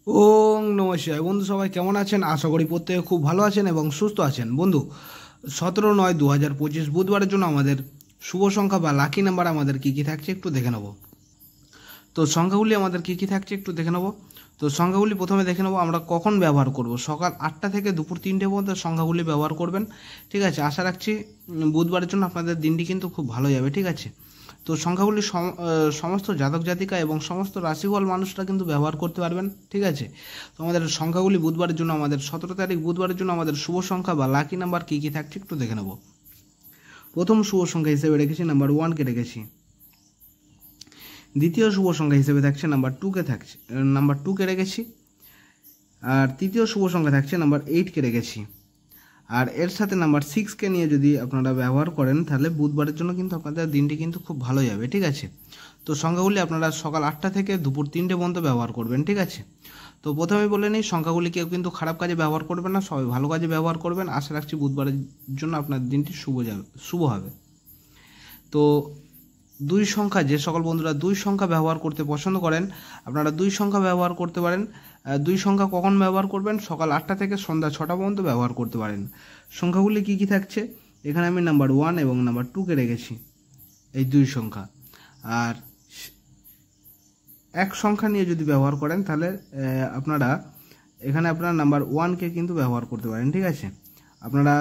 ওং নমঃ শিবায়। বন্ধু সবাই কেমন আছেন? আশা করি প্রত্যেকে খুব ভালো আছেন এবং সুস্থ আছেন। বন্ধু 17/9/2025 বুধবারের জন্য আমাদের শুভ সংখ্যা বা লাকি নাম্বার আমাদের কী কী থাকছে একটু দেখে নেব। তো সংখ্যাগুলি আমাদের কী কী থাকছে একটু দেখে নেব। তো সংখ্যাগুলি প্রথমে দেখে নেব আমরা কখন ব্যবহার করব। সকাল 8টা থেকে দুপুর 3টে পর্যন্ত সংখ্যাগুলি ব্যবহার করবেন, ঠিক আছে। আশা রাখছি বুধবারের জন্য আপনাদের দিনটি কিন্তু খুব ভালো যাবে, ঠিক আছে। তো সংখ্যাগুলি সমস্ত জাতক জাতিকা এবং সমস্ত রাশিফল মানুষরা কিন্তু ব্যবহার করতে পারবেন, ঠিক আছে। তো আমাদের সংখ্যাগুলি বুধবারের জন্য আমাদের 17 তারিখ বুধবারের জন্য আমাদের শুভ সংখ্যা বা লাকি নাম্বার কী কী থাকছে একটু দেখে নেব। প্রথম শুভ সংখ্যা হিসেবে রেখেছি নাম্বার 1কে রেখেছি। দ্বিতীয় শুভ সংখ্যা হিসেবে থাকছে নাম্বার 2কে রেখেছি। আর তৃতীয় শুভ সংখ্যা থাকছে নাম্বার 8কে রেখেছি। আর এর সাথে নাম্বার 6কে নিয়ে যদি আপনারা ব্যবহার করেন তাহলে বুধবারের জন্য কিন্তু আপনাদের দিনটি কিন্তু খুব ভালো যাবে, ঠিক আছে। তো সংখ্যাগুলি আপনারা সকাল 8টা থেকে দুপুর 3টে পর্যন্ত ব্যবহার করবেন, ঠিক আছে। তো প্রথমে বলে নিই, সংখ্যাগুলি কেউ কিন্তু খারাপ কাজে ব্যবহার করবেন না, সবাই ভালো কাজে ব্যবহার করবেন। আশা রাখছি বুধবারের জন্য আপনার দিনটি শুভ হবে। তো দুই সংখ্যা, যে সকল বন্ধুরা দুই সংখ্যা ব্যবহার করতে পছন্দ করেন আপনারা দুই সংখ্যা ব্যবহার করতে পারেন। দুই সংখ্যা কখন ব্যবহার করবেন? সকাল 8টা থেকে সন্ধ্যা 6টা পর্যন্ত ব্যবহার করতে পারেন। সংখ্যাগুলি কী কী থাকছে? এখানে আমি নাম্বার 1 এবং নাম্বার 2কে রেখেছি, এই দুই সংখ্যা। আর এক সংখ্যা নিয়ে যদি ব্যবহার করেন তাহলে আপনারা নাম্বার 1কে কিন্তু ব্যবহার করতে পারেন, ঠিক আছে। আপনারা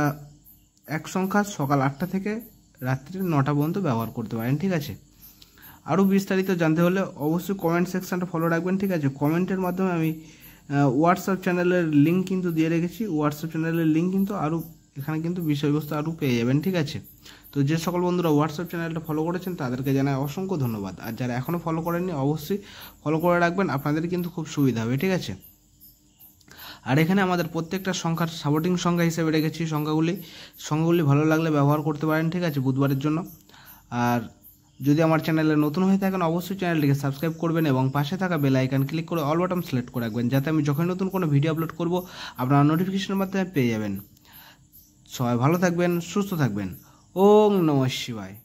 এক সংখ্যা সকাল 8টা থেকে রাত্রি 9টা পর্যন্ত ব্যবহার করতে পারেন, ঠিক আছে। আরও বিস্তারিত জানতে হলে অবশ্যই কমেন্ট সেকশানটা ফলো রাখবেন, ঠিক আছে। কমেন্টের মাধ্যমে আমি হোয়াটসঅ্যাপ চ্যানেলের লিঙ্ক কিন্তু দিয়ে রেখেছি। হোয়াটসঅ্যাপ চ্যানেলের লিঙ্ক কিন্তু আরও এখানে কিন্তু বিষয়বস্তু আরও পেয়ে যাবেন, ঠিক আছে। তো যে সকল বন্ধুরা হোয়াটসঅ্যাপ চ্যানেলটা ফলো করেছেন তাদেরকে জানাই অসংখ্য ধন্যবাদ। আর যারা এখনও ফলো করেননি অবশ্যই ফলো করে রাখবেন, আপনাদের কিন্তু খুব সুবিধা হবে, ঠিক আছে। আর এখানে আমাদের প্রত্যেকটা সংখ্যার সাপোর্টিং সংখ্যা হিসেবে রেখেছি সংখ্যাগুলি ভালো লাগলে ব্যবহার করতে পারেন, ঠিক আছে, বুধবারের জন্য। আর যদি আমার চ্যানেলে নতুন হয়ে থাকেন অবশ্যই চ্যানেলটিকে সাবস্ক্রাইব করবেন এবং পাশে থাকা বেল আইকন ক্লিক করে অল বাটন সিলেক্ট করে রাখবেন, যাতে আমি যখন নতুন কোনো ভিডিও আপলোড করব আপনারা নোটিফিকেশনের মাধ্যমে পেয়ে যাবেন। সবাই ভালো থাকবেন, সুস্থ থাকবেন। ওং নমঃ শিবায়।